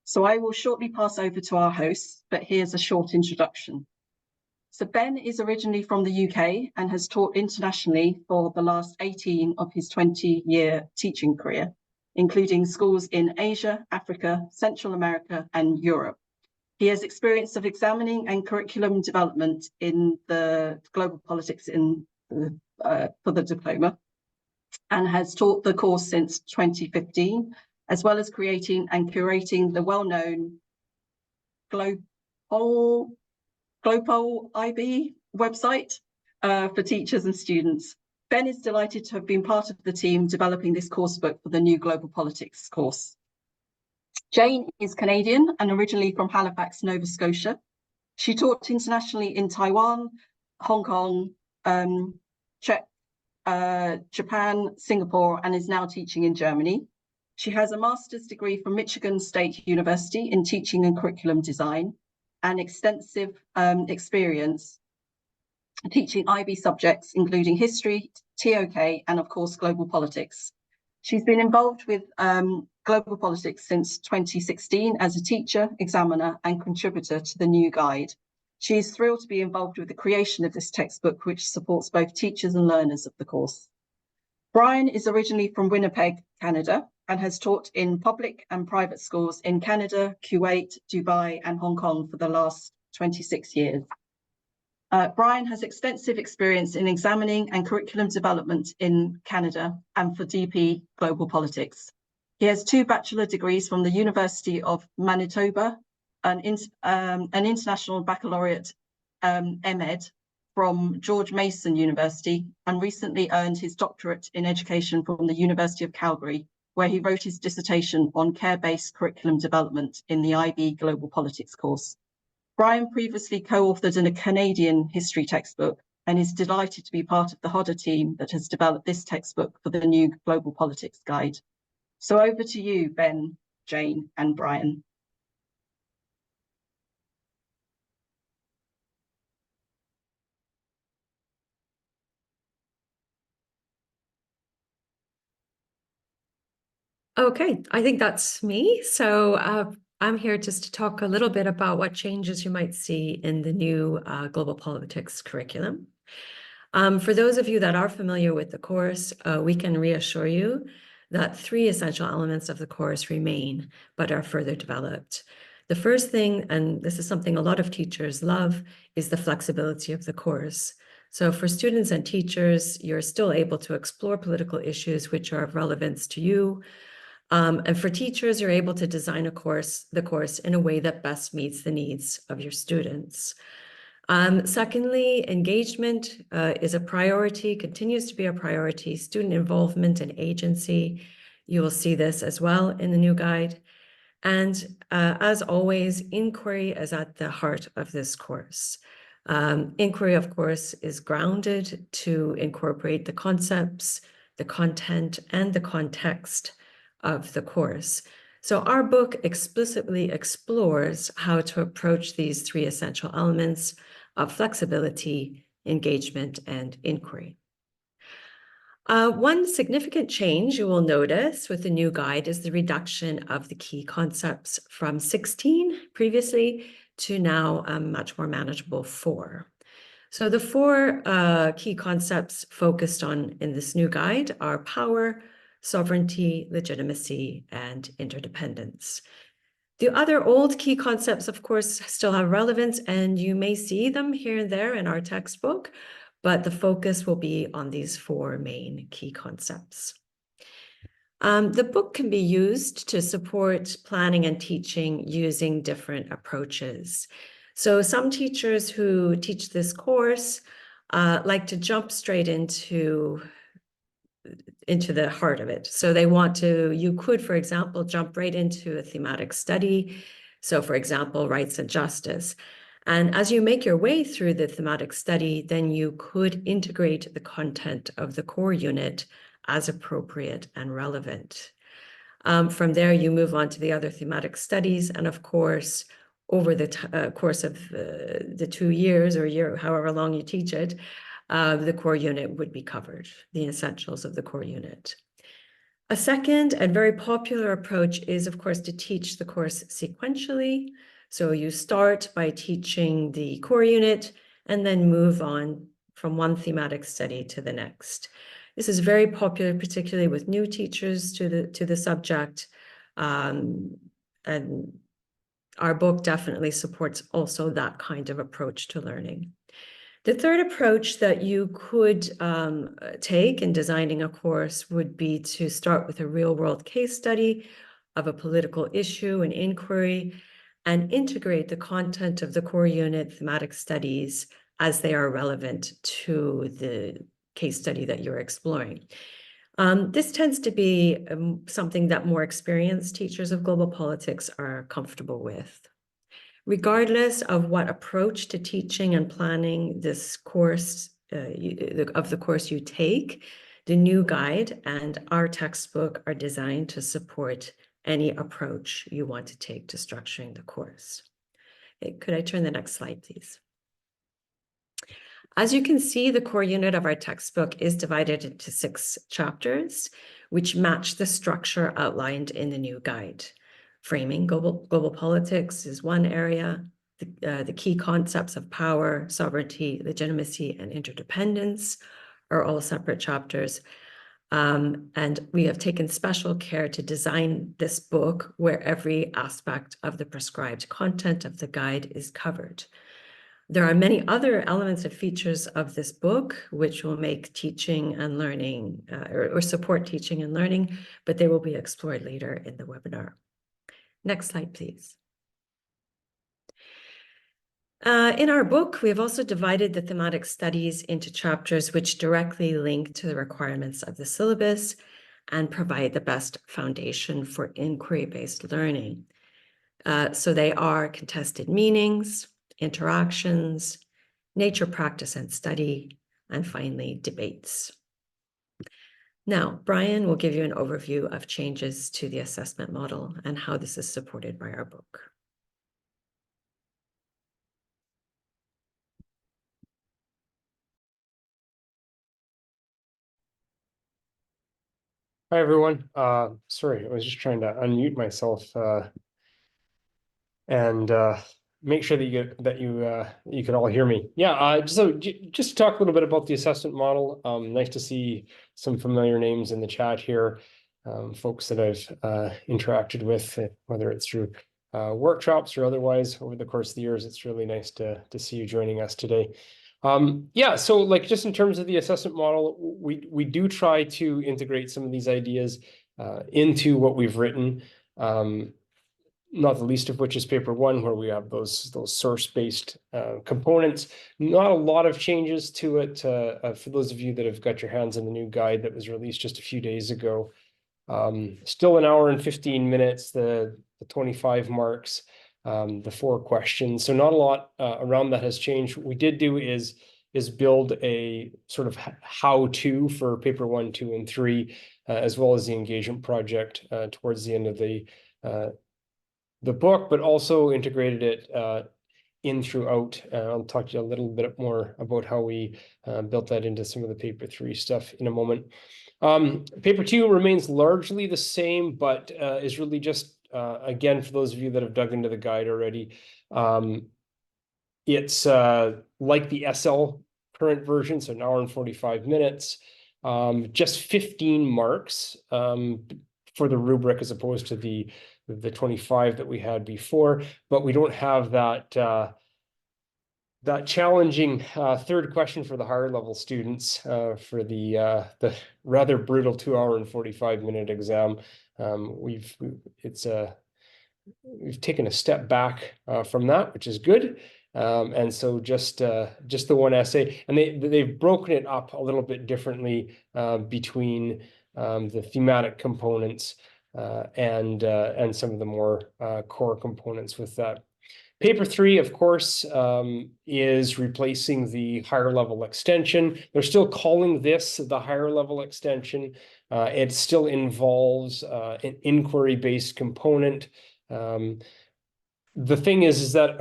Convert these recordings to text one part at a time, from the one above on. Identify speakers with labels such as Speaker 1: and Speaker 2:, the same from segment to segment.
Speaker 1: So I will shortly pass over to our hosts, but here's a short introduction. So Ben is originally from the UK and has taught internationally for the last 18 of his 20-year teaching career, including schools in Asia, Africa, Central America, and Europe. He has experience of examining and curriculum development in the global politics for the diploma, and has taught the course since 2015, as well as creating and curating the well-known Global IB website for teachers and students. Ben is delighted to have been part of the team developing this coursebook for the new Global Politics course. Jane is Canadian and originally from Halifax, Nova Scotia. She taught internationally in Taiwan, Hong Kong, Czech, Japan, Singapore, and is now teaching in Germany. She has a master's degree from Michigan State University in teaching and curriculum design, and extensive experience teaching IB subjects, including history, TOK, and of course, global politics. She's been involved with global politics since 2016 as a teacher, examiner, and contributor to the new guide. She is thrilled to be involved with the creation of this textbook, which supports both teachers and learners of the course. Brian is originally from Winnipeg, Canada, and has taught in public and private schools in Canada, Kuwait, Dubai, and Hong Kong for the last 26 years. Brian has extensive experience in examining and curriculum development in Canada and for DP Global Politics. He has 2 bachelor degrees from the University of Manitoba, an international baccalaureate MEd from George Mason University, and recently earned his doctorate in education from the University of Calgary, where he wrote his dissertation on care-based curriculum development in the IB Global Politics course. Brian previously co-authored in a Canadian history textbook and is delighted to be part of the Hodder team that has developed this textbook for the new Global Politics Guide. So over to you, Ben, Jane, and Brian.
Speaker 2: Okay, I think that's me. So I'm here just to talk a little bit about what changes you might see in the new global politics curriculum. For those of you that are familiar with the course, we can reassure you that 3 essential elements of the course remain, but are further developed. The first thing, and this is something a lot of teachers love, is the flexibility of the course. So for students and teachers, you're still able to explore political issues which are of relevance to you. And for teachers, you're able to design the course in a way that best meets the needs of your students. Secondly, engagement is a priority, continues to be a priority. Student involvement and agency, you will see this as well in the new guide. And as always, inquiry is at the heart of this course. Inquiry, of course, is grounded to incorporate the concepts, the content, and the context of the course. So our book explicitly explores how to approach these 3 essential elements of flexibility, engagement, and inquiry. One significant change you will notice with the new guide is the reduction of the key concepts from 16 previously to now a much more manageable 4. So the 4 key concepts focused on in this new guide are power, sovereignty, legitimacy, and interdependence. The other old key concepts, of course, still have relevance, and you may see them here and there in our textbook, but the focus will be on these 4 main key concepts. The book can be used to support planning and teaching using different approaches. So some teachers who teach this course like to jump straight into the heart of it. So they want to, you could, for example, jump right into a thematic study. So for example, rights and justice. And as you make your way through the thematic study, then you could integrate the content of the core unit as appropriate and relevant. From there, you move on to the other thematic studies. And of course, over the course of the 2 years or year, however long you teach it, the core unit would be covered, the essentials of the core unit. A second and very popular approach is, of course, to teach the course sequentially. So you start by teaching the core unit and then move on from one thematic study to the next. This is very popular, particularly with new teachers to the subject. And our book definitely supports also that kind of approach to learning. The third approach that you could take in designing a course would be to start with a real-world case study of a political issue and inquiry, and integrate the content of the core unit thematic studies as they are relevant to the case study that you're exploring. This tends to be something that more experienced teachers of global politics are comfortable with. Regardless of what approach to teaching and planning this course, of the course you take, the new guide and our textbook are designed to support any approach you want to take to structuring the course. Could I turn the next slide, please? As you can see, the core unit of our textbook is divided into 6 chapters, which match the structure outlined in the new guide. Framing global politics is one area. The key concepts of power, sovereignty, legitimacy, and interdependence are all separate chapters. And we have taken special care to design this book where every aspect of the prescribed content of the guide is covered. There are many other elements and features of this book which will make teaching and learning or support teaching and learning, but they will be explored later in the webinar. Next slide, please. In our book, we have also divided the thematic studies into chapters which directly link to the requirements of the syllabus and provide the best foundation for inquiry-based learning. So they are contested meanings, interactions, nature, practice, and study, and finally, debates. Now, Brian will give you an overview of changes to the assessment model and how this is supported by our book.
Speaker 3: Hi, everyone. Sorry, I was just trying to unmute myself and make sure that you can all hear me. Yeah. So just to talk a little bit about the assessment model. Nice to see some familiar names in the chat here, folks that I've interacted with, whether it's through workshops or otherwise over the course of the years. It's really nice to see you joining us today. Yeah, so like just in terms of the assessment model, we do try to integrate some of these ideas into what we've written. Not the least of which is paper 1, where we have those source-based components. Not a lot of changes to it. For those of you that have got your hands on the new guide that was released just a few days ago, still an hour and 15 minutes, the 25 marks, the 4 questions. So not a lot around that has changed. What we did do is build a sort of how-to for paper 1, 2, and 3, as well as the engagement project towards the end of the book, but also integrated it in throughout. I'll talk to you a little bit more about how we built that into some of the paper 3 stuff in a moment. Paper 2 remains largely the same, but is really just, again, for those of you that have dug into the guide already, it's like the SL current version, so an hour and 45 minutes, just 15 marks for the rubric as opposed to the 25 that we had before, but we don't have that challenging third question for the higher level students for the rather brutal 2 hour and 45 minute exam. We've taken a step back from that, which is good. And so just the one essay, and they've broken it up a little bit differently between the thematic components and some of the more core components with that. Paper 3, of course, is replacing the higher level extension. They're still calling this the higher level extension. It still involves an inquiry-based component. The thing is that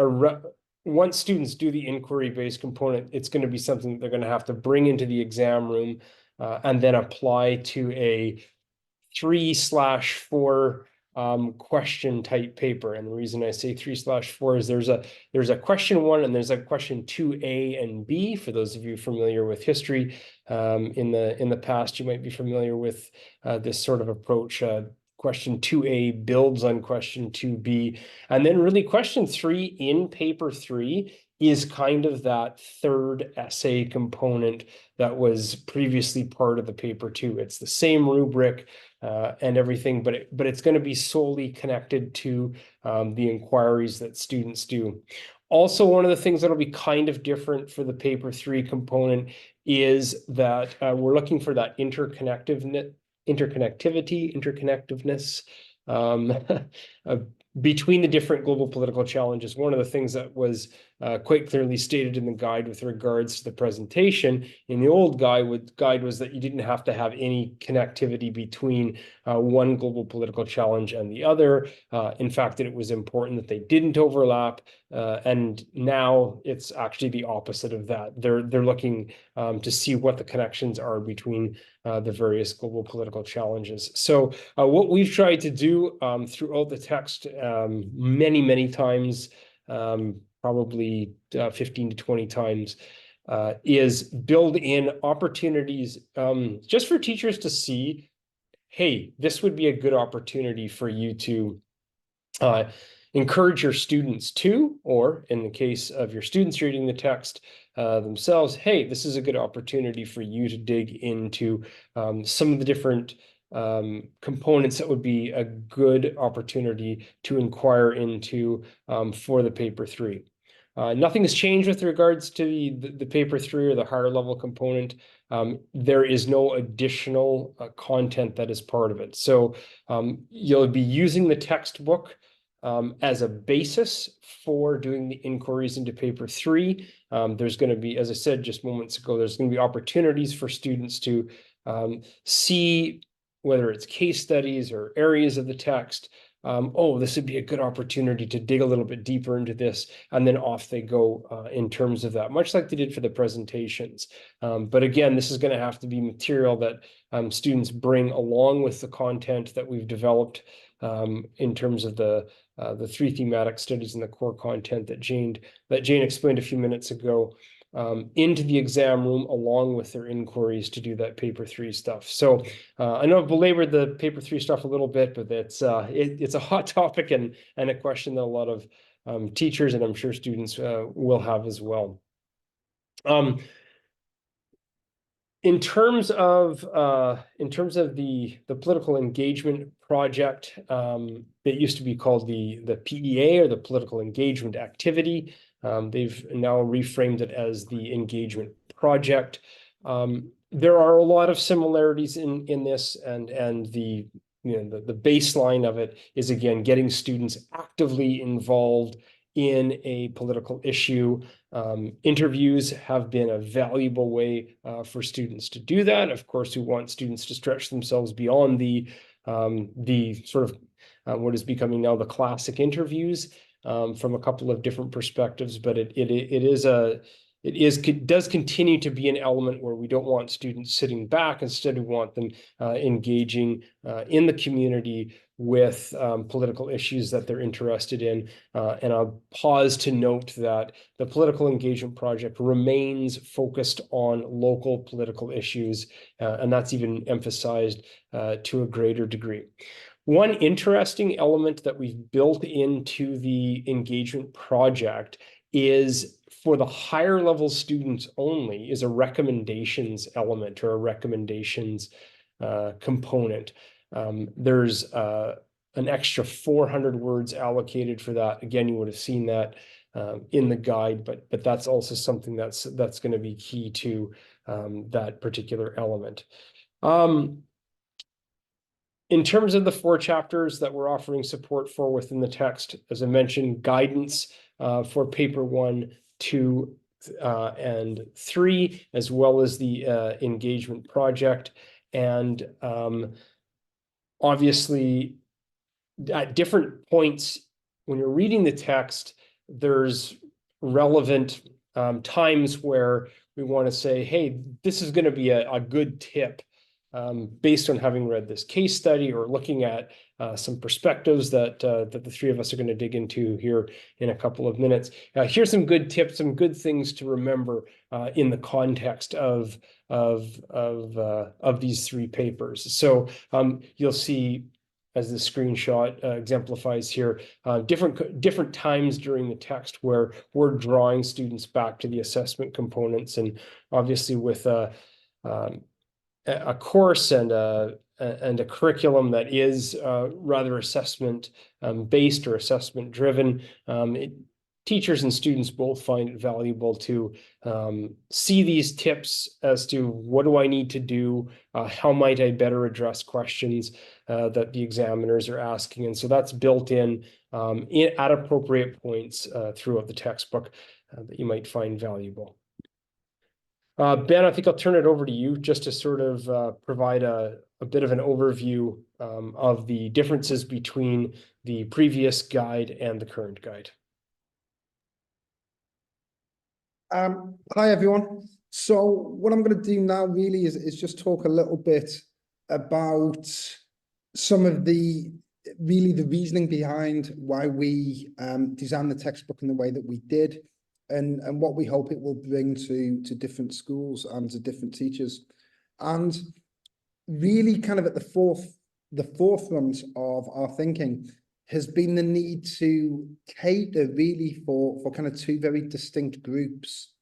Speaker 3: once students do the inquiry-based component, it's going to be something that they're going to have to bring into the exam room and then apply to a 3/4 question type paper. And the reason I say 3/4 is there's a question 1 and there's a question 2A and B. For those of you familiar with history, in the past, you might be familiar with this sort of approach. Question 2A builds on question 2B, and then really question 3 in paper 3 is kind of that third essay component that was previously part of the paper 2. It's the same rubric and everything, but it's going to be solely connected to the inquiries that students do. Also, one of the things that'll be kind of different for the paper 3 component is that we're looking for that interconnectiveness between the different global political challenges. One of the things that was quite clearly stated in the guide with regards to the presentation in the old guide was that you didn't have to have any connectivity between one global political challenge and the other. In fact, that it was important that they didn't overlap. And now it's actually the opposite of that. They're looking to see what the connections are between the various global political challenges. So what we've tried to do throughout the text many times, probably 15 to 20 times, is build in opportunities just for teachers to see, hey, this would be a good opportunity for you to encourage your students to, or in the case of your students reading the text themselves, hey, this is a good opportunity for you to dig into some of the different components that would be a good opportunity to inquire into for the paper 3. Nothing has changed with regards to the paper 3 or the higher level component. There is no additional content that is part of it. So you'll be using the textbook as a basis for doing the inquiries into paper 3. There's going to be, as I said just moments ago, there's going to be opportunities for students to see whether it's case studies or areas of the text. Oh, this would be a good opportunity to dig a little bit deeper into this, and then off they go in terms of that, much like they did for the presentations. But again, this is going to have to be material that students bring along with the content that we've developed in terms of the 3 thematic studies and the core content that Jane explained a few minutes ago, into the exam room along with their inquiries to do that paper 3 stuff. So I know I've belabored the paper 3 stuff a little bit, but it's a hot topic and a question that a lot of teachers and I'm sure students will have as well. In terms of the political engagement project, it used to be called the PEA, or the political engagement activity. They've now reframed it as the engagement project. There are a lot of similarities in this, and the baseline of it is, again, getting students actively involved in a political issue. Interviews have been a valuable way for students to do that. Of course, we want students to stretch themselves beyond the sort of what is becoming now the classic interviews from a couple of different perspectives, but it does continue to be an element where we don't want students sitting back. Instead, we want them engaging in the community with political issues that they're interested in. And I'll pause to note that the Political Engagement Project remains focused on local political issues, and that's even emphasized to a greater degree. One interesting element that we've built into the engagement project is, for the higher level students only, is a recommendations element, or a recommendations component. There's an extra 400 words allocated for that. Again, you would have seen that in the guide, but that's also something that's going to be key to that particular element. In terms of the 4 chapters that we're offering support for within the text, as I mentioned, guidance for paper 1, 2, and 3, as well as the engagement project. And obviously, at different points when you're reading the text, there's relevant times where we want to say, hey, this is going to be a good tip based on having read this case study or looking at some perspectives that the three of us are going to dig into here in a couple of minutes. Here's some good tips, some good things to remember in the context of these three papers. So you'll see, as the screenshot exemplifies here, different times during the text where we're drawing students back to the assessment components, and obviously with a course and a curriculum that is rather assessment based or assessment driven, teachers and students both find it valuable to see these tips as to what do I need to do, how might I better address questions that the examiners are asking. And so that's built in at appropriate points throughout the textbook that you might find valuable. Ben, I think I'll turn it over to you just to sort of provide a bit of an overview of the differences between the previous guide and the current guide.
Speaker 4: Hi, everyone. So what I'm going to do now really is just talk a little bit about some of the reasoning behind why we designed the textbook in the way that we did, and what we hope it will bring to different schools and to different teachers. And really kind of at the forefront of our thinking has been the need to cater really for kind of two very distinct groups.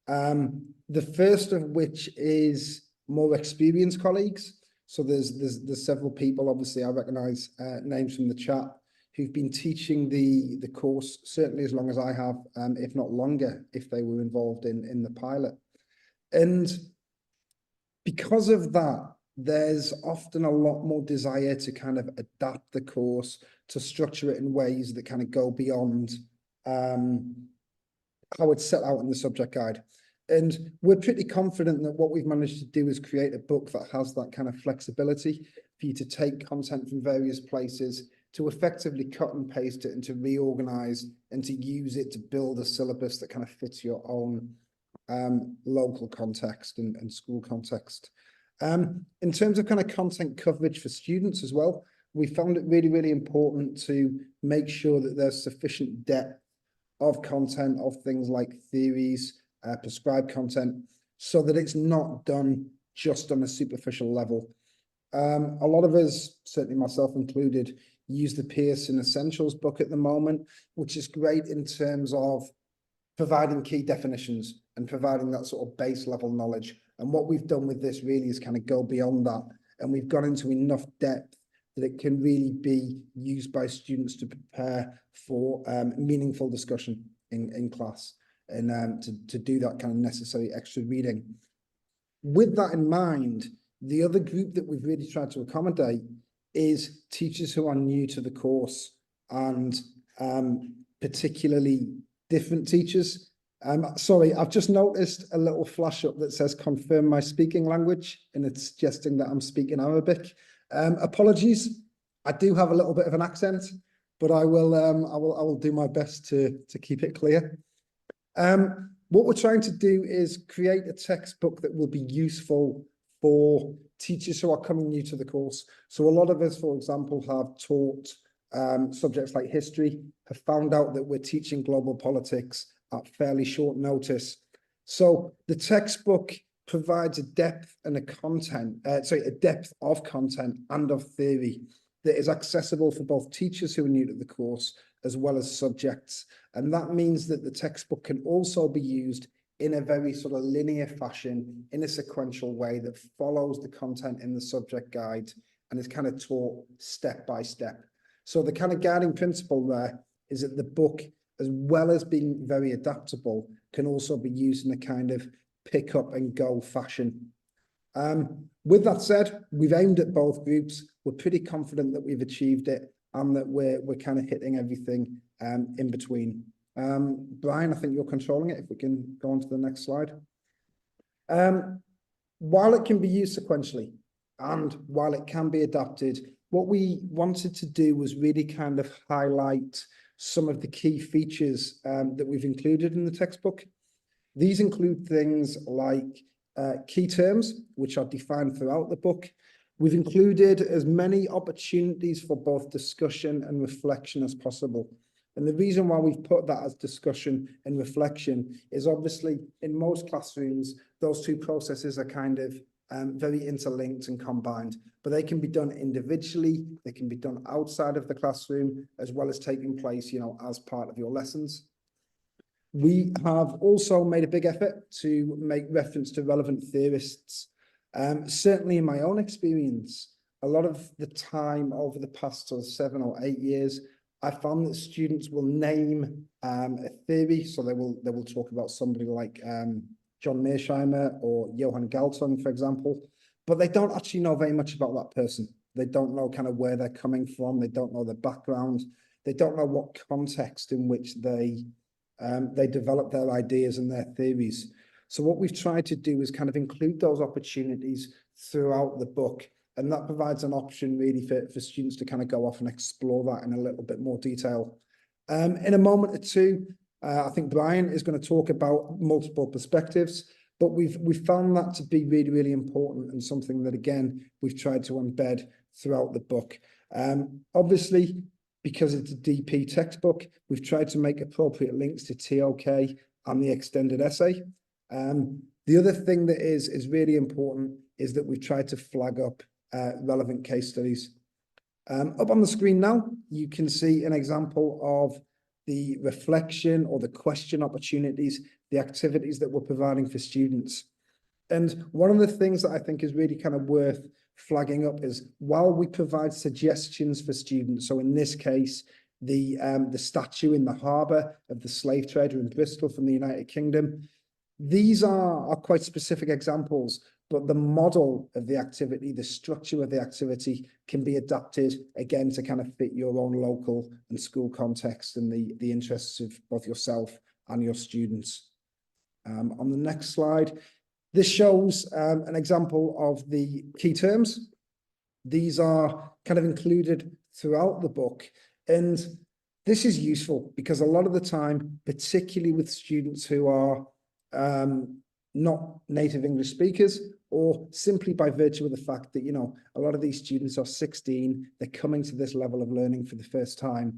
Speaker 4: The first of which is more experienced colleagues. So there's several people, obviously I recognize names from the chat, who've been teaching the course certainly as long as I have, if not longer, if they were involved in the pilot. And because of that, there's often a lot more desire to kind of adapt the course, to structure it in ways that kind of go beyond how it's set out in the subject guide. And we're pretty confident that what we've managed to do is create a book that has that kind of flexibility for you to take content from various places, to effectively cut and paste it and to reorganize and to use it to build a syllabus that kind of fits your own local context and school context. In terms of kind of content coverage for students as well, we found it really, really important to make sure that there's sufficient depth of content, of things like theories, prescribed content, so that it's not done just on a superficial level. A lot of us, certainly myself included, use the Pearson Essentials book at the moment, which is great in terms of providing key definitions and providing that sort of base level knowledge. And what we've done with this really is kind of go beyond that. And we've gone into enough depth that it can really be used by students to prepare for meaningful discussion in class, and to do that kind of necessary extra reading. With that in mind, the other group that we've really tried to accommodate is teachers who are new to the course, and particularly different teachers. Sorry, I've just noticed a little flash up that says confirm my speaking language, and it's suggesting that I'm speaking Arabic. Apologies, I do have a little bit of an accent, but I will do my best to keep it clear. What we're trying to do is create a textbook that will be useful for teachers who are coming new to the course. So a lot of us, for example, have taught subjects like history, have found out that we're teaching global politics at fairly short notice. So the textbook provides a depth and a depth of content and of theory that is accessible for both teachers who are new to the course as well as subjects. And that means that the textbook can also be used in a very sort of linear fashion, in a sequential way that follows the content in the subject guide and is kind of taught step by step. So the kind of guiding principle there is that the book, as well as being very adaptable, can also be used in a kind of pick up and go fashion. With that said, we've aimed at both groups. We're pretty confident that we've achieved it and that we're kind of hitting everything in between. Brian, I think you're controlling it. If we can go on to the next slide. While it can be used sequentially and while it can be adapted, what we wanted to do was really kind of highlight some of the key features that we've included in the textbook. These include things like key terms, which are defined throughout the book. We've included as many opportunities for both discussion and reflection as possible. And the reason why we've put that as discussion and reflection is obviously in most classrooms, those two processes are kind of very interlinked and combined, but they can be done individually, they can be done outside of the classroom, as well as taking place, you know, as part of your lessons. We have also made a big effort to make reference to relevant theorists. Certainly in my own experience, a lot of the time over the past 7 or 8 years, I found that students will name a theory. So they will talk about somebody like John Mearsheimer or Johann Galtung, for example, but they don't actually know very much about that person. They don't know kind of where they're coming from. They don't know their background. They don't know what context in which they develop their ideas and their theories. So what we've tried to do is kind of include those opportunities throughout the book. And that provides an option really for students to kind of go off and explore that in a little bit more detail. In a moment or two, I think Brian is going to talk about multiple perspectives, but we've found that to be really, really important and something that, again, we've tried to embed throughout the book. Obviously, because it's a DP textbook, we've tried to make appropriate links to TOK and the extended essay. The other thing that is really important is that we've tried to flag up relevant case studies. Up on the screen now, you can see an example of the reflection or the question opportunities, the activities that we're providing for students. And one of the things that I think is really kind of worth flagging up is while we provide suggestions for students, so in this case, the statue in the harbour of the slave trader in Bristol from the United Kingdom, these are quite specific examples, but the model of the activity, the structure of the activity can be adapted again to kind of fit your own local and school context and the interests of both yourself and your students. On the next slide, this shows an example of the key terms. These are kind of included throughout the book. And this is useful because a lot of the time, particularly with students who are not native English speakers, or simply by virtue of the fact that, you know, a lot of these students are 16, they're coming to this level of learning for the first time.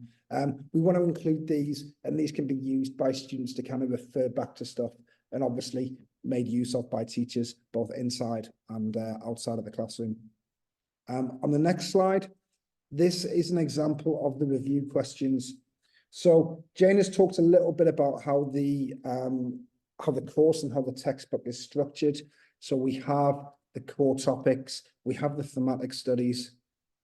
Speaker 4: We want to include these, and these can be used by students to kind of refer back to stuff, and obviously made use of by teachers, both inside and outside of the classroom. On the next slide, this is an example of the review questions. So Jane has talked a little bit about how the course and how the textbook is structured. So we have the core topics, we have the thematic studies,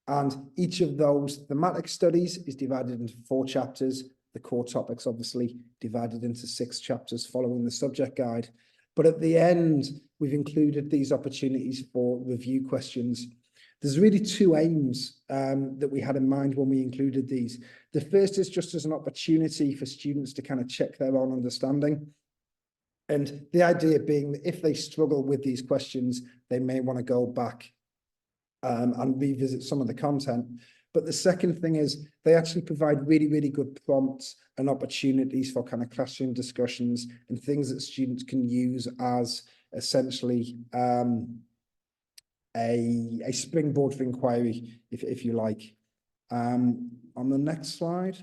Speaker 4: and each of those thematic studies is divided into 4 chapters. The core topics obviously divided into 6 chapters following the subject guide. But at the end, we've included these opportunities for review questions. There's really 2 aims that we had in mind when we included these. The first is just as an opportunity for students to kind of check their own understanding. And the idea being that if they struggle with these questions, they may want to go back and revisit some of the content. But the second thing is they actually provide really, really good prompts and opportunities for kind of classroom discussions and things that students can use as essentially a springboard for inquiry, if you like. On the next slide.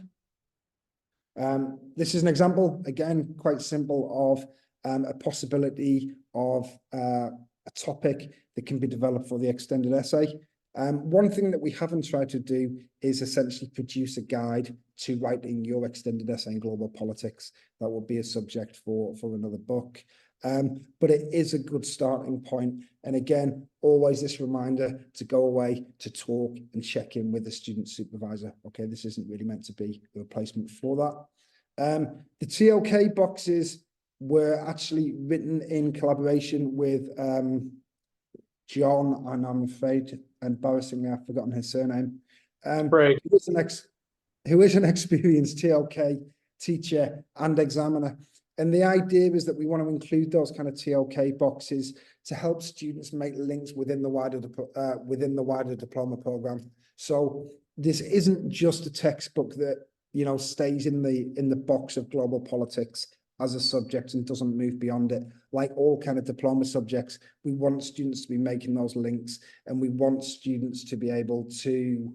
Speaker 4: This is an example, again, quite simple, of a possibility of a topic that can be developed for the extended essay. One thing that we haven't tried to do is essentially produce a guide to writing your extended essay in global politics. That will be a subject for another book. But it is a good starting point. And again, always this reminder to go away, to talk and check in with the student supervisor. Okay, this isn't really meant to be a replacement for that. The TOK boxes were actually written in collaboration with John, and I'm afraid, embarrassingly, I've forgotten his surname, who is an experienced TOK teacher and examiner. And the idea is that we want to include those kind of TOK boxes to help students make links within the wider diploma program. So this isn't just a textbook that, you know, stays in the box of global politics as a subject and doesn't move beyond it. Like all kind of diploma subjects, we want students to be making those links, and we want students to be able to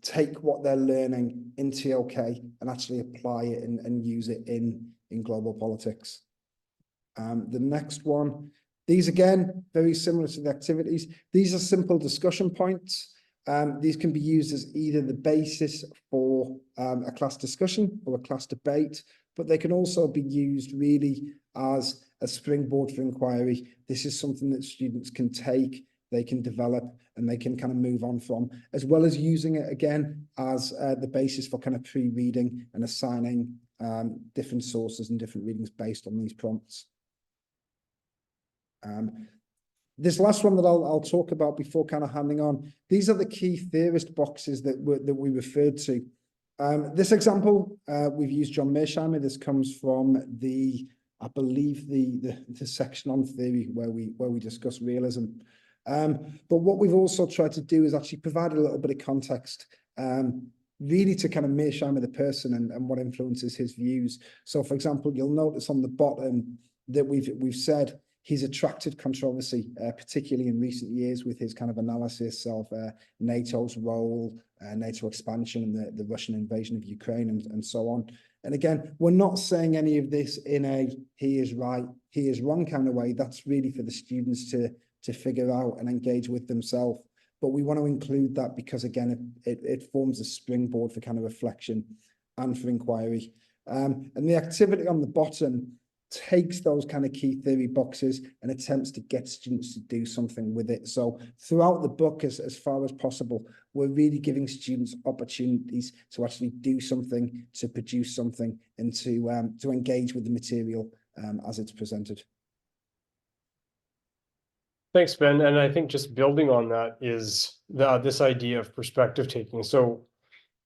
Speaker 4: take what they're learning in TOK and actually apply it and use it in global politics. The next one, these again, very similar to the activities. These are simple discussion points. These can be used as either the basis for a class discussion or a class debate, but they can also be used really as a springboard for inquiry. This is something that students can take, they can develop, and they can kind of move on from, as well as using it again as the basis for kind of pre-reading and assigning different sources and different readings based on these prompts. This last one that I'll talk about before kind of handing on, these are the key theorist boxes that we referred to. This example, we've used John Mearsheimer. This comes from I believe the section on theory where we discuss realism. But what we've also tried to do is actually provide a little bit of context, really to kind of Mearsheimer the person and what influences his views. So, for example, you'll notice on the bottom that we've said he's attracted controversy, particularly in recent years with his kind of analysis of NATO's role, NATO expansion, and the Russian invasion of Ukraine, and so on. And again, we're not saying any of this in a he is right, he is wrong kind of way. That's really for the students to figure out and engage with themselves. But we want to include that because, again, it forms a springboard for kind of reflection and for inquiry. And the activity on the bottom takes those kind of key theory boxes and attempts to get students to do something with it. So throughout the book, as far as possible, we're really giving students opportunities to actually do something, to produce something, and to engage with the material as it's presented.
Speaker 3: Thanks, Ben. And I think just building on that is this idea of perspective taking. So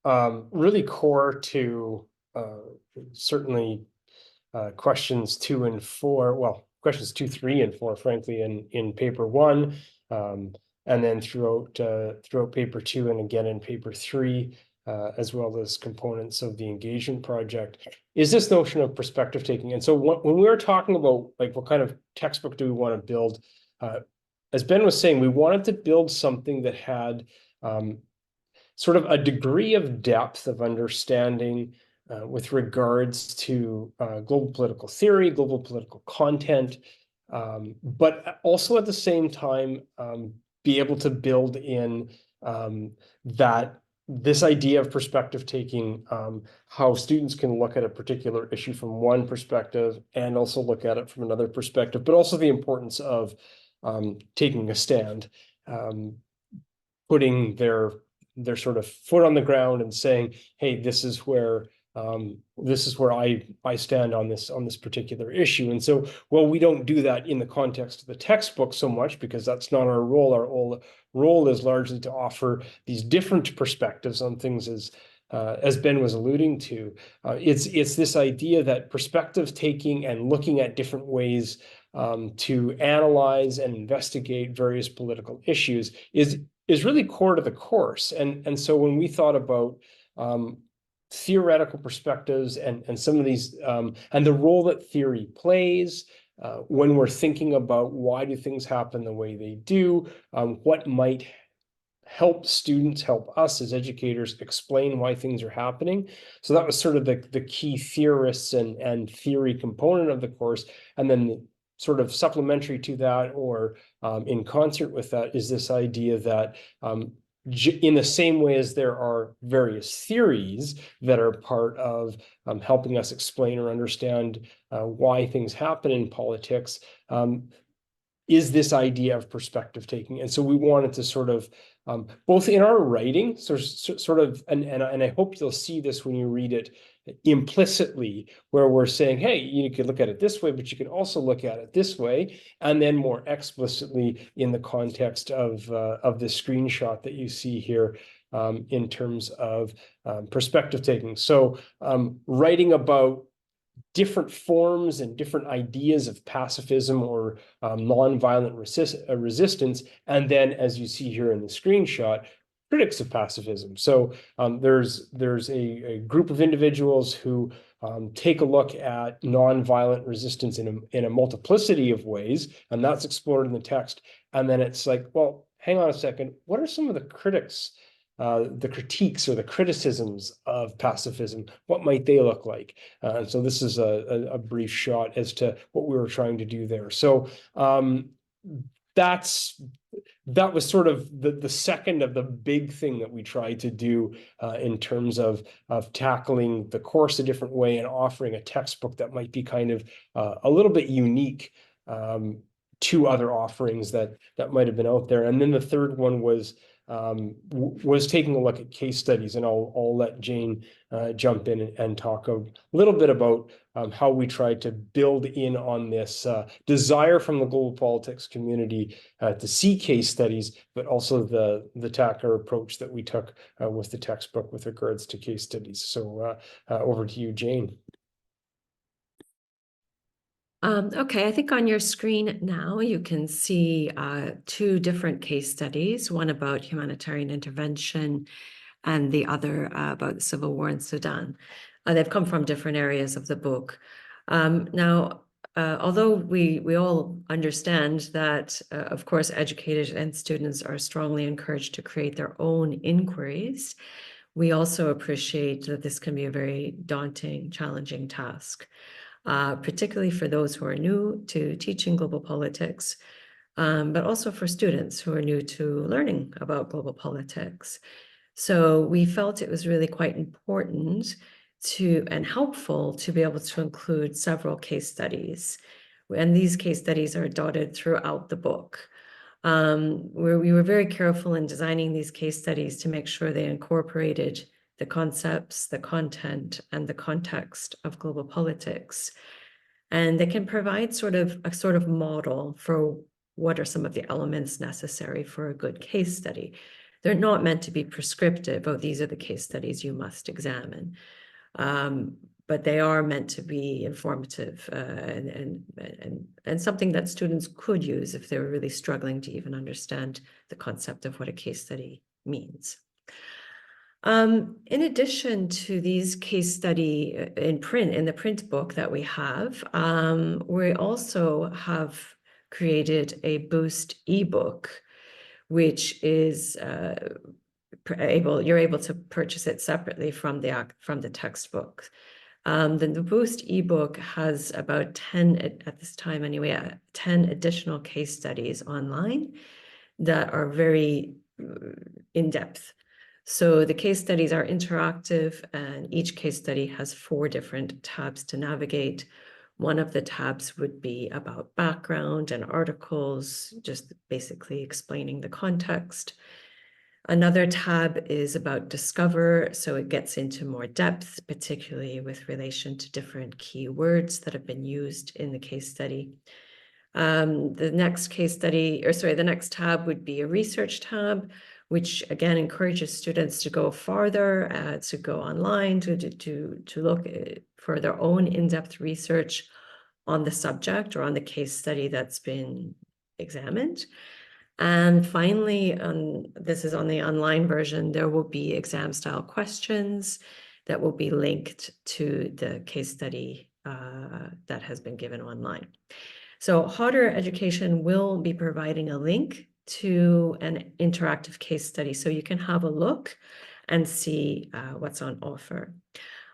Speaker 3: really core to certainly questions 2 and 4, well, questions 2, 3, and 4, frankly, in paper 1, and then throughout paper 2, and again in paper 3, as well as components of the engagement project, is this notion of perspective taking. And so when we were talking about like what kind of textbook do we want to build, as Ben was saying, we wanted to build something that had sort of a degree of depth of understanding with regards to global political theory, global political content, but also at the same time be able to build in this idea of perspective taking, how students can look at a particular issue from one perspective and also look at it from another perspective, but also the importance of taking a stand, putting their sort of foot on the ground and saying, hey, this is where I stand on this particular issue. And so, well, we don't do that in the context of the textbook so much because that's not our role. Our role is largely to offer these different perspectives on things, as Ben was alluding to. It's this idea that perspective taking and looking at different ways to analyze and investigate various political issues is really core to the course. And so when we thought about theoretical perspectives and some of these and the role that theory plays when we're thinking about why do things happen the way they do, what might help students, help us as educators explain why things are happening. So that was sort of the key theorists and theory component of the course. And then sort of supplementary to that, or in concert with that, is this idea that in the same way as there are various theories that are part of helping us explain or understand why things happen in politics, is this idea of perspective taking. And so we wanted to sort of, both in our writing, sort of, and I hope you'll see this when you read it implicitly, where we're saying, hey, you could look at it this way, but you can also look at it this way, and then more explicitly in the context of this screenshot that you see here, in terms of perspective taking. So writing about different forms and different ideas of pacifism or nonviolent resistance. And then, as you see here in the screenshot, critics of pacifism. So there's a group of individuals who take a look at nonviolent resistance in a multiplicity of ways, and that's explored in the text. And then it's like, well, hang on a second, what are some of the critics, the critiques or the criticisms of pacifism? What might they look like? And so this is a brief shot as to what we were trying to do there. So that was sort of the second of the big thing that we tried to do in terms of tackling the course a different way and offering a textbook that might be kind of a little bit unique to other offerings that might have been out there. And then the third one was taking a look at case studies, and I'll let Jane jump in and talk a little bit about how we tried to build in on this desire from the global politics community to see case studies, but also the tacker approach that we took with the textbook with regards to case studies. So over to you, Jane.
Speaker 2: Okay, I think on your screen now you can see two different case studies, one about humanitarian intervention and the other about the civil war in Sudan. They've come from different areas of the book. Although we all understand that, of course, educators and students are strongly encouraged to create their own inquiries, we also appreciate that this can be a very daunting, challenging task. Particularly for those who are new to teaching global politics, but also for students who are new to learning about global politics. So we felt it was really quite important and helpful to be able to include several case studies. And these case studies are dotted throughout the book. We were very careful in designing these case studies to make sure they incorporated the concepts, the content, and the context of global politics. And they can provide a sort of model for what are some of the elements necessary for a good case study. They're not meant to be prescriptive, oh, these are the case studies you must examine. But they are meant to be informative and something that students could use if they're really struggling to even understand the concept of what a case study means. In addition to these case study in the print book that we have, we also have created a Boost ebook, which is you're able to purchase it separately from the textbook. The Boost ebook has about 10 at this time anyway, 10 additional case studies online that are very in-depth. So the case studies are interactive, and each case study has 4 different tabs to navigate. One of the tabs would be about background and articles, just basically explaining the context. Another tab is about discover, so it gets into more depth, particularly with relation to different keywords that have been used in the case study. The next tab would be a research tab, which again encourages students to go farther, to go online, to look for their own in-depth research on the subject or on the case study that's been examined. And finally, this is on the online version, there will be exam-style questions that will be linked to the case study that has been given online. So Hodder Education will be providing a link to an interactive case study, so you can have a look and see what's on offer.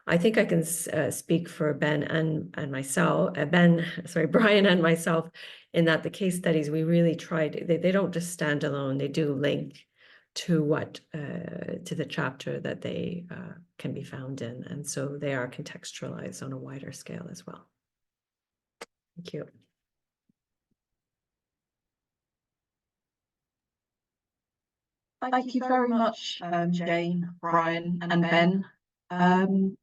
Speaker 2: I think I can speak for Ben and myself, Brian and myself, in that the case studies we really tried, they don't just stand alone, they do link to to the chapter that they can be found in, and so they are contextualized on a wider scale as well. Thank you.
Speaker 1: Thank you very much, Jane, Brian, and Ben.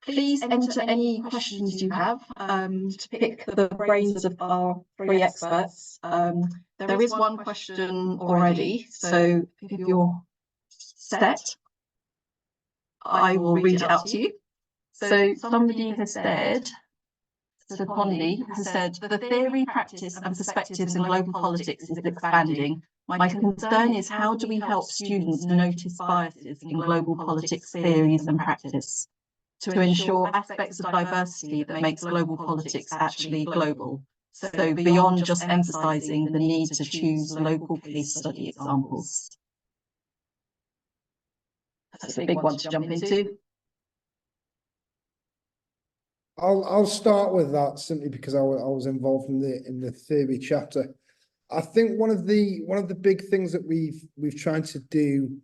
Speaker 1: Please enter any questions you have to pick the brains of our 3 experts. There is one question already, so if you're set, I will read it out to you. So somebody has said, so Ponley has said, the theory, practice and perspectives in global politics is expanding. My concern is, how do we help students notice biases in global politics theories and practice to ensure aspects of diversity that makes global politics actually global? So beyond just emphasising the need to choose local case study examples. That's a big one to jump into.
Speaker 4: I'll start with that simply because I was involved in the theory chapter. I think one of the big things that we've tried to do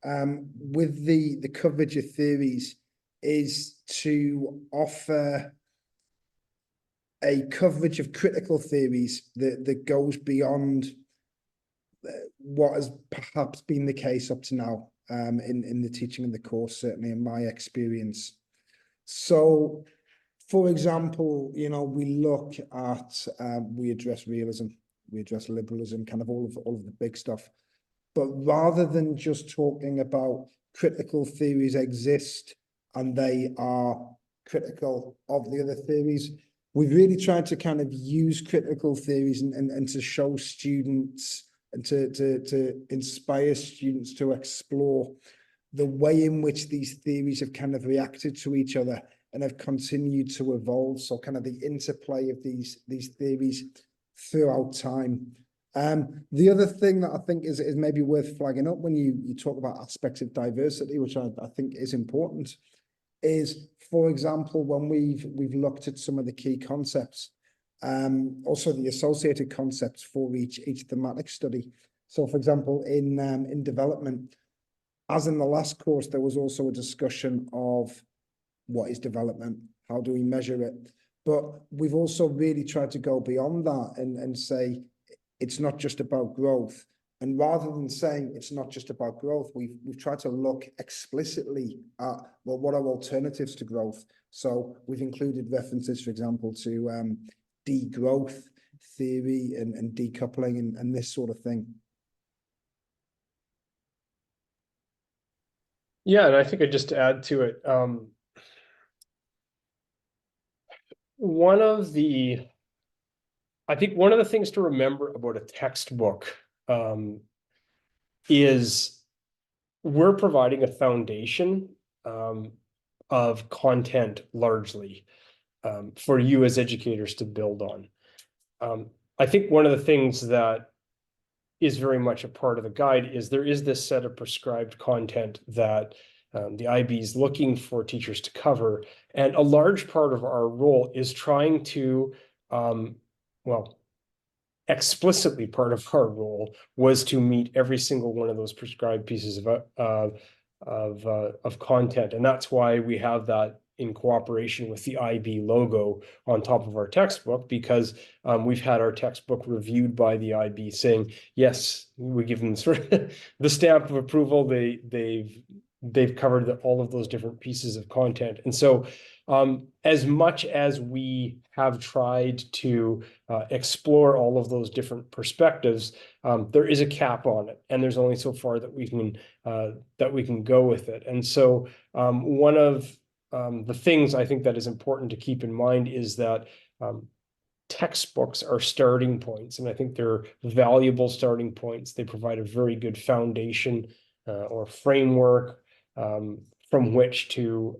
Speaker 4: with the coverage of theories is to offer a coverage of critical theories that goes beyond what has perhaps been the case up to now in the teaching of the course, certainly in my experience. So, for example, you know, we look at we address realism, we address liberalism, kind of all of the big stuff. But rather than just talking about critical theories exist and they are critical of the other theories, we've really tried to kind of use critical theories and to show students and to inspire students to explore the way in which these theories have kind of reacted to each other and have continued to evolve. So kind of the interplay of these theories throughout time. The other thing that I think is maybe worth flagging up when you talk about aspects of diversity, which I think is important, is, for example, when we've looked at some of the key concepts, also the associated concepts for each thematic study. So, for example, in development, as in the last course, there was also a discussion of what is development, how do we measure it? But we've also really tried to go beyond that and say it's not just about growth. And rather than saying it's not just about growth, we've tried to look explicitly at, well, what are alternatives to growth? So we've included references, for example, to degrowth theory and decoupling and this sort of thing.
Speaker 3: Yeah, and I think I'd just add to it. I think one of the things to remember about a textbook is we're providing a foundation of content largely for you as educators to build on. I think one of the things that is very much a part of the guide is there is this set of prescribed content that the IB is looking for teachers to cover. And a large part of our role is trying to, well, explicitly part of our role was to meet every single one of those prescribed pieces of content. And that's why we have that in cooperation with the IB logo on top of our textbook, because we've had our textbook reviewed by the IB saying, yes, we give them sort of the stamp of approval. They've covered all of those different pieces of content. And so as much as we have tried to explore all of those different perspectives, there is a cap on it, and there's only so far that we can go with it. And so one of the things I think that is important to keep in mind is that textbooks are starting points, and I think they're valuable starting points. They provide a very good foundation or framework from which to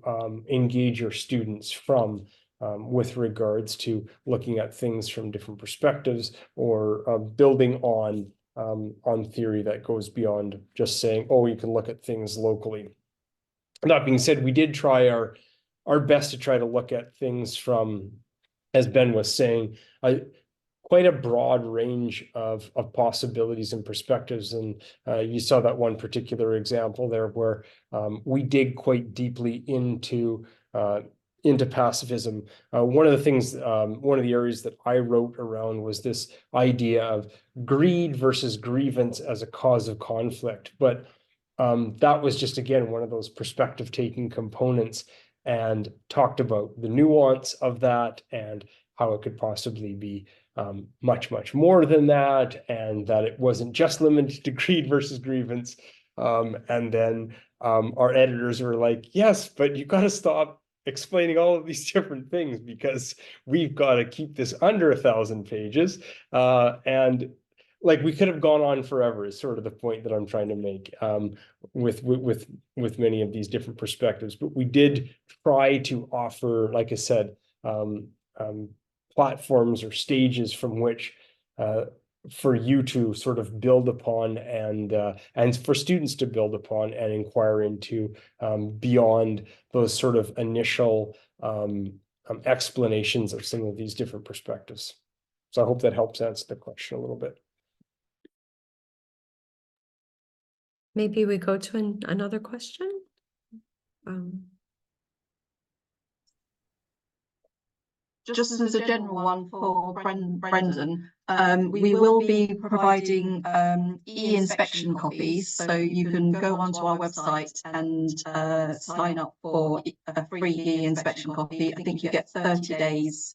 Speaker 3: engage your students from with regards to looking at things from different perspectives or building on theory that goes beyond just saying, oh, you can look at things locally. That being said, we did try our best to try to look at things from, as Ben was saying, quite a broad range of possibilities and perspectives. And you saw that one particular example there where we dig quite deeply into pacifism. One of the things, one of the areas that I wrote around was this idea of greed versus grievance as a cause of conflict. But that was just, again, one of those perspective taking components, and talked about the nuance of that and how it could possibly be much, much more than that, and that it wasn't just limited to greed versus grievance. And then our editors were like, yes, but you got to stop explaining all of these different things because we've got to keep this under 1,000 pages. And like we could have gone on forever is sort of the point that I'm trying to make with many of these different perspectives. But we did try to offer, like I said, platforms or stages from which for you to sort of build upon and for students to build upon and inquire into beyond those sort of initial explanations of some of these different perspectives. So I hope that helps answer the question a little bit.
Speaker 2: Maybe we go to another question.
Speaker 1: Just as a general one for Brendan, we will be providing e-inspection copies, so you can go onto our website and sign up for a free e-inspection copy. I think you get 30 days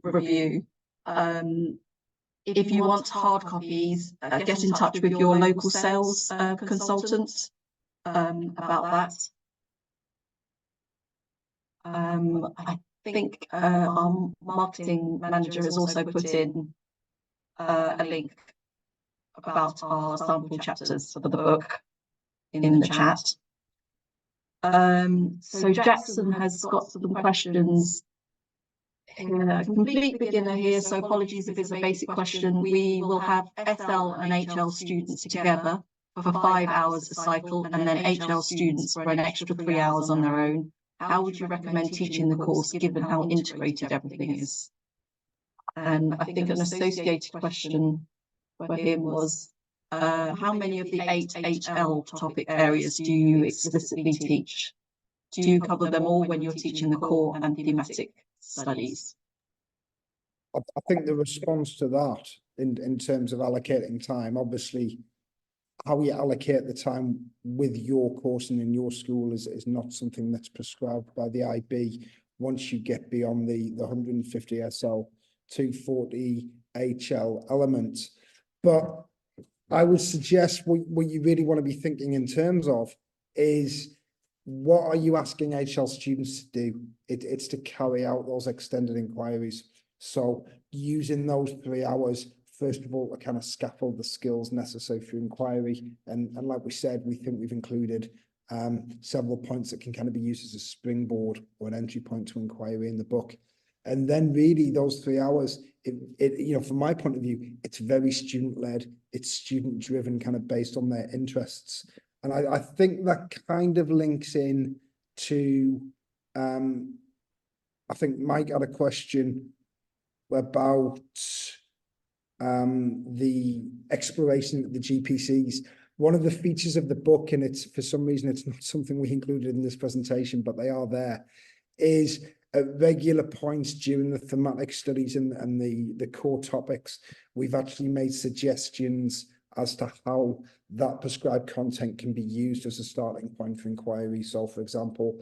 Speaker 1: review. If you want hard copies, get in touch with your local sales consultant about that. I think our marketing manager has also put in a link about our sample chapters for the book in the chat. So Jackson has got some questions. A complete beginner here, so apologies if it's a basic question. We will have SL and HL students together for 5 hours a cycle, and then HL students for an extra 3 hours on their own. How would you recommend teaching the course given how integrated everything is? And I think an associated question for him was, how many of the 8 HL topic areas do you explicitly teach? Do you cover them all when you're teaching the core and thematic studies?
Speaker 4: I think the response to that in terms of allocating time, obviously, how you allocate the time with your course and in your school is not something that's prescribed by the IB. Once you get beyond the 150 SL, 240 HL elements. But I would suggest what you really want to be thinking in terms of is, what are you asking HL students to do? It's to carry out those extended inquiries. So using those 3 hours, first of all, to kind of scaffold the skills necessary for inquiry. And like we said, we think we've included several points that can kind of be used as a springboard or an entry point to inquiry in the book. And then really those 3 hours, you know, from my point of view, it's very student-led, it's student-driven, kind of based on their interests. And I think that kind of links in to, I think Mike had a question about the exploration of the GPCs. One of the features of the book, and it's for some reason it's not something we included in this presentation, but they are there, is at regular points during the thematic studies and the core topics, we've actually made suggestions as to how that prescribed content can be used as a starting point for inquiry. So, for example,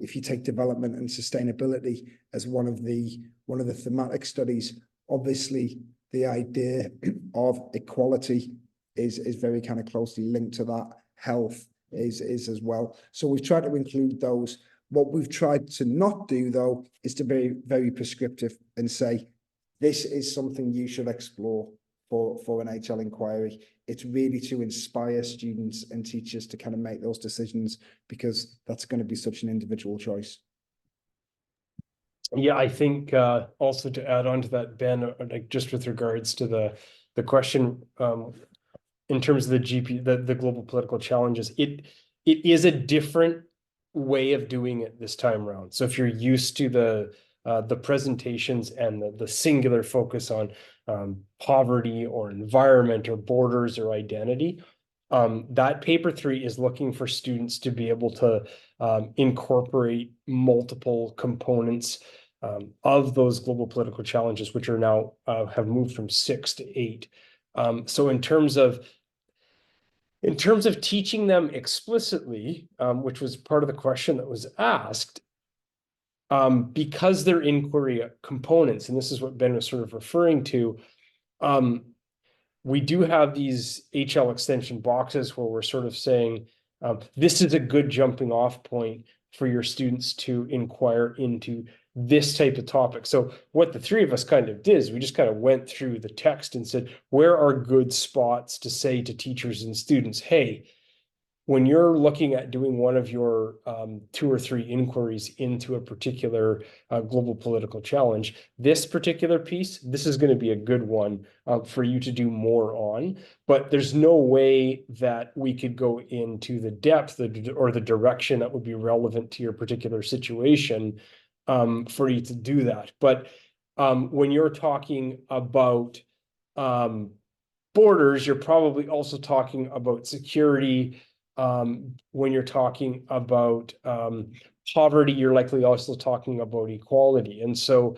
Speaker 4: if you take development and sustainability as one of the thematic studies, obviously the idea of equality is very kind of closely linked to that. Health is as well. So we've tried to include those. What we've tried to not do, though, is to be very prescriptive and say, this is something you should explore for an HL inquiry. It's really to inspire students and teachers to kind of make those decisions, because that's going to be such an individual choice.
Speaker 3: Yeah, I think also to add on to that, Ben, like just with regards to the question in terms of the global political challenges, it is a different way of doing it this time around. So if you're used to the presentations and the singular focus on poverty or environment or borders or identity, that paper 3 is looking for students to be able to incorporate multiple components of those global political challenges, which are now have moved from 6 to 8. So in terms of teaching them explicitly, which was part of the question that was asked, because they're inquiry components, and this is what Ben was sort of referring to, we do have these HL extension boxes where we're sort of saying, this is a good jumping off point for your students to inquire into this type of topic. So what the three of us kind of did is we just kind of went through the text and said, where are good spots to say to teachers and students, hey, when you're looking at doing one of your 2 or 3 inquiries into a particular global political challenge, this particular piece, this is going to be a good one for you to do more on. But there's no way that we could go into the depth or the direction that would be relevant to your particular situation for you to do that. But when you're talking about borders, you're probably also talking about security. When you're talking about poverty, you're likely also talking about equality. And so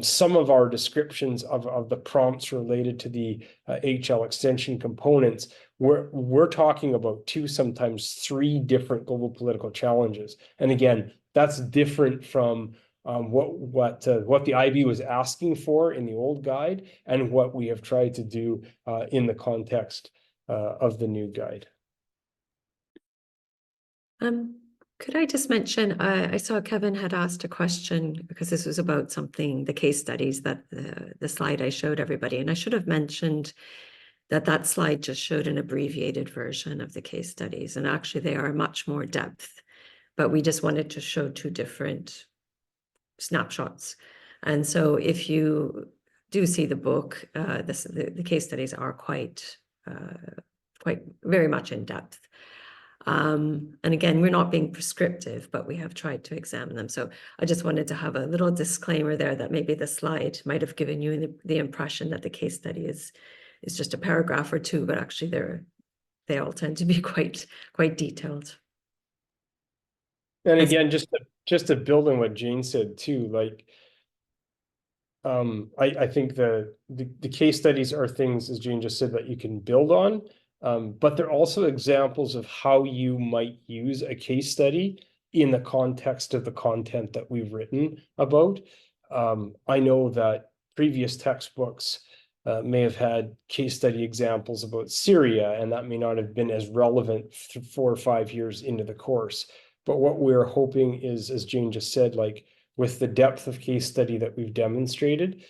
Speaker 3: some of our descriptions of the prompts related to the HL extension components, we're talking about 2, sometimes 3 different global political challenges. And again, that's different from what the IB was asking for in the old guide and what we have tried to do in the context of the new guide.
Speaker 2: Could I just mention, I saw Kevin had asked a question because this was about something, the case studies that the slide I showed everybody, and I should have mentioned that slide just showed an abbreviated version of the case studies, and actually they are much more depth, but we just wanted to show 2 different snapshots. And so if you do see the book, the case studies are quite very much in depth. And again, we're not being prescriptive, but we have tried to examine them. So I just wanted to have a little disclaimer there that maybe the slide might have given you the impression that the case study is just a paragraph or 2, but actually they all tend to be quite detailed.
Speaker 3: And again, just to build on what Jane said too, like I think the case studies are things, as Jane just said, that you can build on. But they're also examples of how you might use a case study in the context of the content that we've written about. I know that previous textbooks may have had case study examples about Syria, and that may not have been as relevant 4 or 5 years into the course. But what we're hoping is, as Jane just said, like with the depth of case study that we've demonstrated,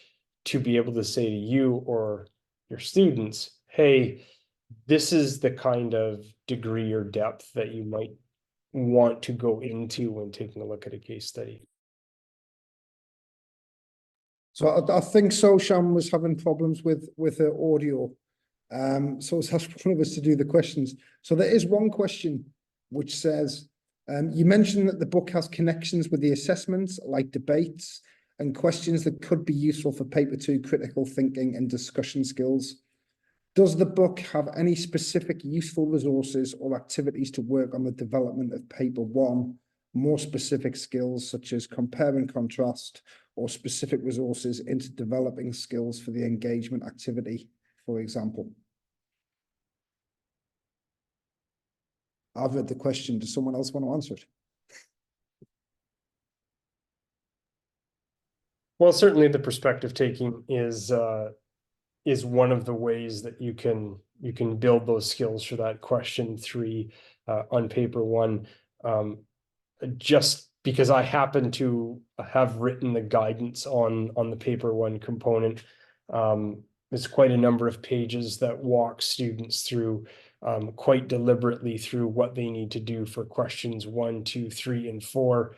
Speaker 3: to be able to say to you or your students, hey, this is the kind of degree or depth that you might want to go into when taking a look at a case study.
Speaker 4: So I think Sosham was having problems with her audio. So it's asked one of us to do the questions. So there is one question which says, you mentioned that the book has connections with the assessments like debates and questions that could be useful for paper 2 critical thinking and discussion skills. Does the book have any specific useful resources or activities to work on the development of paper 1, more specific skills such as compare and contrast, or specific resources into developing skills for the engagement activity, for example? I've read the question. Does someone else want to answer it?
Speaker 3: Well, certainly the perspective taking is one of the ways that you can build those skills for that question 3 on paper 1. Just because I happen to have written the guidance on the paper 1 component, it's quite a number of pages that walk students through quite deliberately through what they need to do for questions 1, 2, 3, and 4.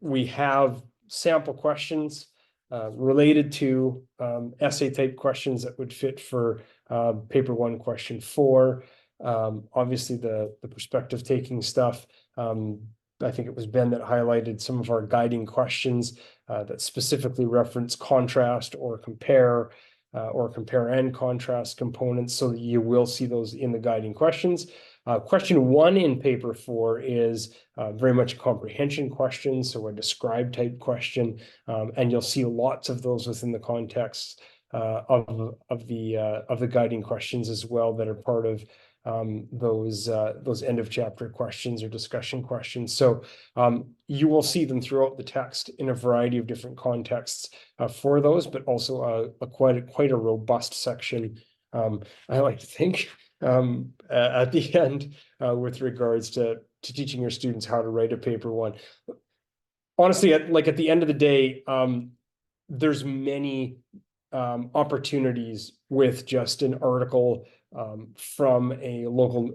Speaker 3: We have sample questions related to essay type questions that would fit for paper 1 question 4. Obviously the perspective taking stuff. I think it was Ben that highlighted some of our guiding questions that specifically reference contrast or compare and contrast components, so that you will see those in the guiding questions. Question 1 in paper 4 is very much a comprehension question, so a describe type question, and you'll see lots of those within the context of the guiding questions as well, that are part of those end of chapter questions or discussion questions. So you will see them throughout the text in a variety of different contexts for those, but also quite a robust section. I like to think at the end with regards to teaching your students how to write a paper one. Honestly, at the end of the day, there's many opportunities with just an article from a local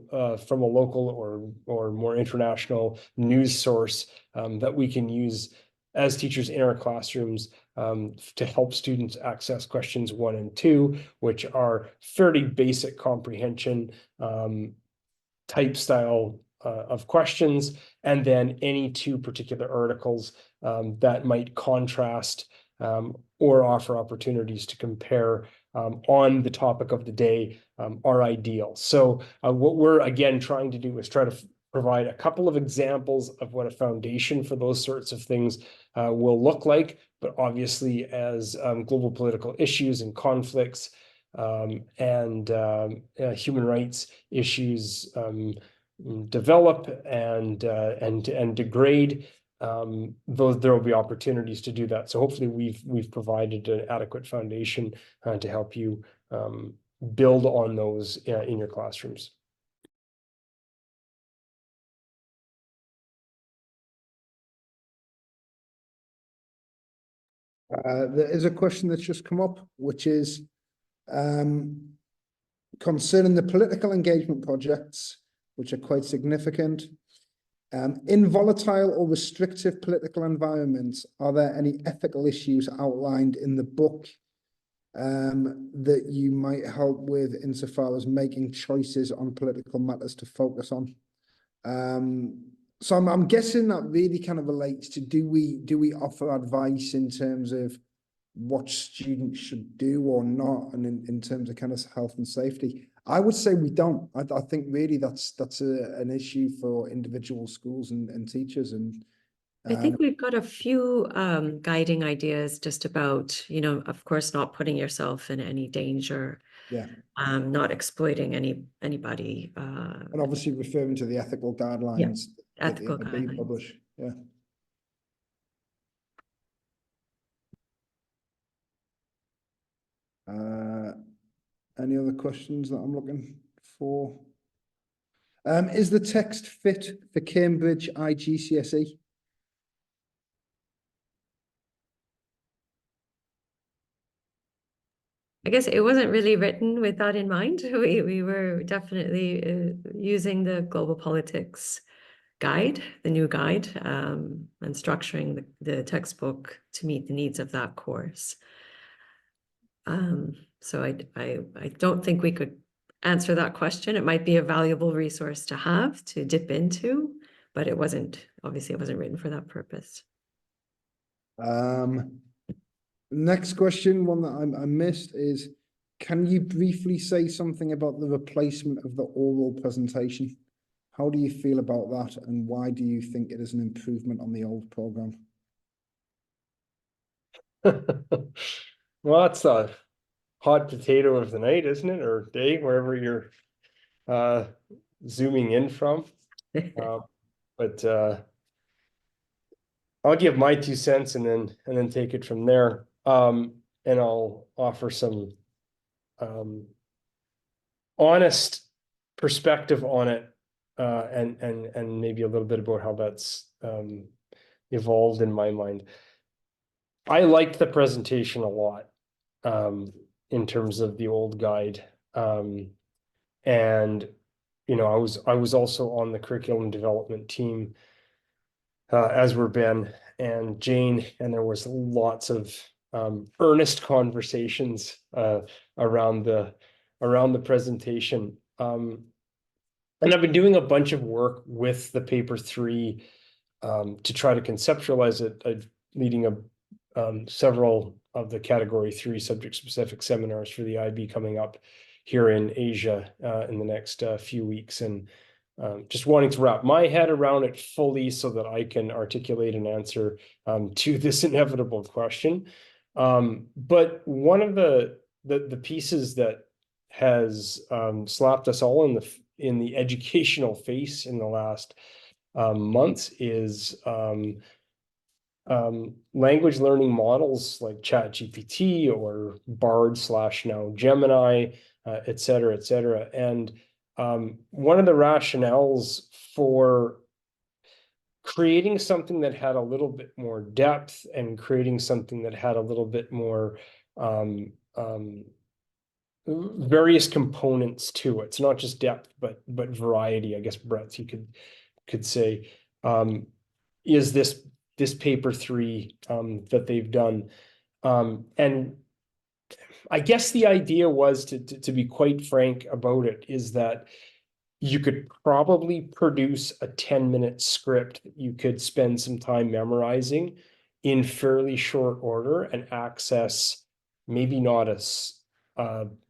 Speaker 3: or more international news source that we can use as teachers in our classrooms to help students access questions 1 and 2, which are fairly basic comprehension type style of questions, and then any 2 particular articles that might contrast or offer opportunities to compare on the topic of the day are ideal. So what we're again trying to do is try to provide a couple of examples of what a foundation for those sorts of things will look like. But obviously, as global political issues and conflicts and human rights issues develop and degrade, there will be opportunities to do that. So hopefully we've provided an adequate foundation to help you build on those in your classrooms.
Speaker 4: There is a question that's just come up, which is concerning the political engagement projects, which are quite significant. In volatile or restrictive political environments, are there any ethical issues outlined in the book that you might help with insofar as making choices on political matters to focus on? So I'm guessing that really kind of relates to, do we offer advice in terms of what students should do or not, and in terms of kind of health and safety? I would say we don't. I think really that's an issue for individual schools and teachers. And
Speaker 2: I think we've got a few guiding ideas just about, of course, not putting yourself in any danger.
Speaker 4: Yeah.
Speaker 2: Not exploiting anybody.
Speaker 4: And obviously referring to the ethical guidelines that the IB publish. Yeah. Any other questions that I'm looking for? Is the text fit for Cambridge IGCSE?
Speaker 2: I guess it wasn't really written with that in mind. We were definitely using the global politics guide, the new guide, and structuring the textbook to meet the needs of that course. So I don't think we could answer that question. It might be a valuable resource to have to dip into, but obviously it wasn't written for that purpose.
Speaker 4: Next question, one that I missed, is, can you briefly say something about the replacement of the oral presentation? How do you feel about that, and why do you think it is an improvement on the old program?
Speaker 3: Well, that's a hot potato of the night, isn't it? Or day, wherever you're zooming in from. But I'll give my 2 cents and then take it from there. And I'll offer some honest perspective on it, and maybe a little bit about how that's evolved in my mind. I liked the presentation a lot in terms of the old guide, and I was also on the curriculum development team, as were Ben and Jane, and there was lots of earnest conversations around the presentation. And I've been doing a bunch of work with the paper 3 to try to conceptualize it, leading several of the category 3 subject specific seminars for the IB coming up here in Asia in the next few weeks, and just wanting to wrap my head around it fully so that I can articulate an answer to this inevitable question. But one of the pieces that has slapped us all in the educational face in the last months is language learning models like ChatGPT or Bard / now Gemini, et cetera, et cetera. And one of the rationales for creating something that had a little bit more depth and creating something that had a little bit more various components to it. It's not just depth, but variety, I guess, breadth, you could say, is this paper 3 that they've done. And I guess the idea was to be quite frank about it, is that you could probably produce a 10-minute script that you could spend some time memorizing in fairly short order and access maybe not a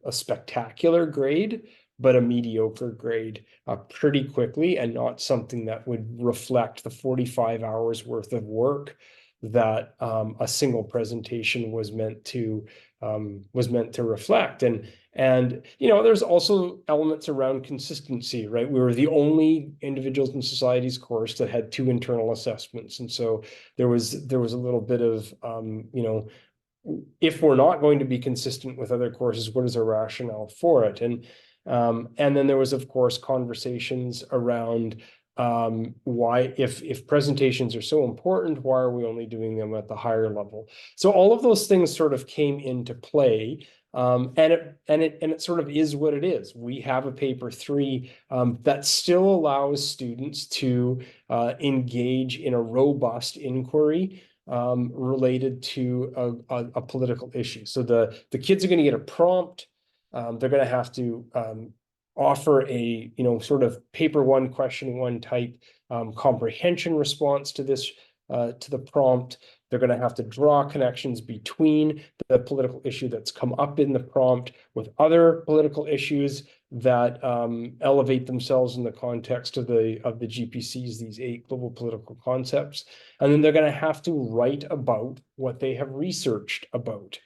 Speaker 3: spectacular grade, but a mediocre grade pretty quickly, and not something that would reflect the 45 hours worth of work that a single presentation was meant to reflect. And you know, there's also elements around consistency, right? We were the only individuals in societies course that had 2 internal assessments, and so there was a little bit of you know, if we're not going to be consistent with other courses, what is our rationale for it? And then there was, of course, conversations around why, if presentations are so important, why are we only doing them at the higher level? So all of those things sort of came into play. And it sort of is what it is. We have a paper 3 that still allows students to engage in a robust inquiry related to a political issue. So the kids are going to get a prompt. They're going to have to offer a, you know, sort of paper 1, question 1 type comprehension response to this, to the prompt. They're going to have to draw connections between the political issue that's come up in the prompt with other political issues that elevate themselves in the context of the GPCs, these 8 global political concepts. And then they're going to have to write about what they have researched about.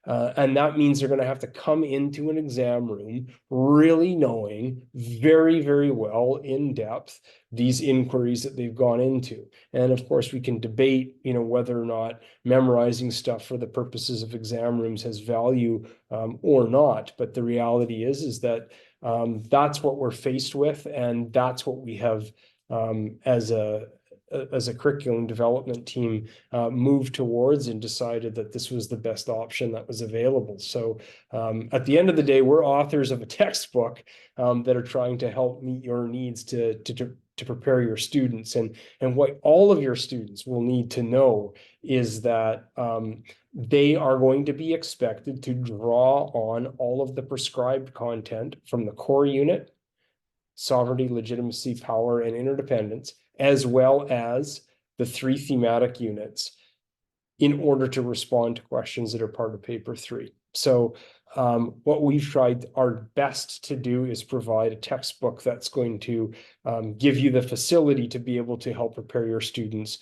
Speaker 3: And that means they're going to have to come into an exam room really knowing very, very well in depth these inquiries that they've gone into. And of course, we can debate, you know, whether or not memorizing stuff for the purposes of exam rooms has value or not. But the reality is that that's what we're faced with, and that's what we have as a curriculum development team moved towards, and decided that this was the best option that was available. So at the end of the day, we're authors of a textbook that are trying to help meet your needs to prepare your students. And what all of your students will need to know is that they are going to be expected to draw on all of the prescribed content from the core unit, sovereignty, legitimacy, power, and interdependence, as well as the 3 thematic units, in order to respond to questions that are part of paper 3. So what we've tried our best to do is provide a textbook that's going to give you the facility to be able to help prepare your students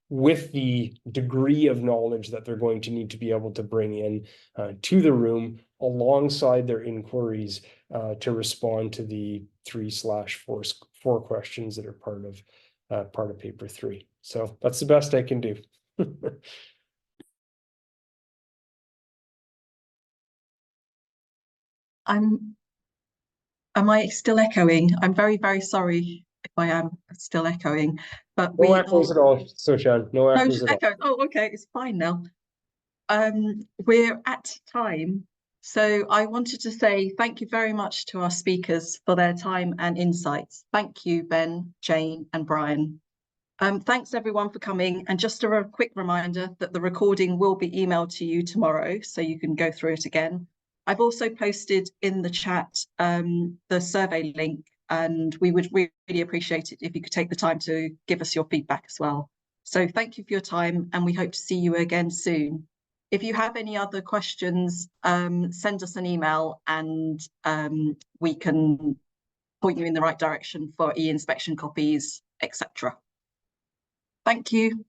Speaker 3: with the degree of knowledge that they're going to need to be able to bring in to the room alongside their inquiries to respond to the 3/4 questions that are part of paper 3. So that's the best I can do.
Speaker 1: Am I still echoing? I'm very, very sorry if I am still echoing, but
Speaker 3: No echoes at all, Soshan. No echoes at all.
Speaker 1: echoes. Oh, okay, it's fine now. We're at time, so I wanted to say thank you very much to our speakers for their time and insights. Thank you, Ben, Jane, and Brian. Thanks everyone for coming, and just a quick reminder that the recording will be emailed to you tomorrow, so you can go through it again. I've also posted in the chat the survey link, and we would really appreciate it if you could take the time to give us your feedback as well. So thank you for your time, and we hope to see you again soon. If you have any other questions, send us an email, and we can point you in the right direction for e-inspection copies, etc. Thank you.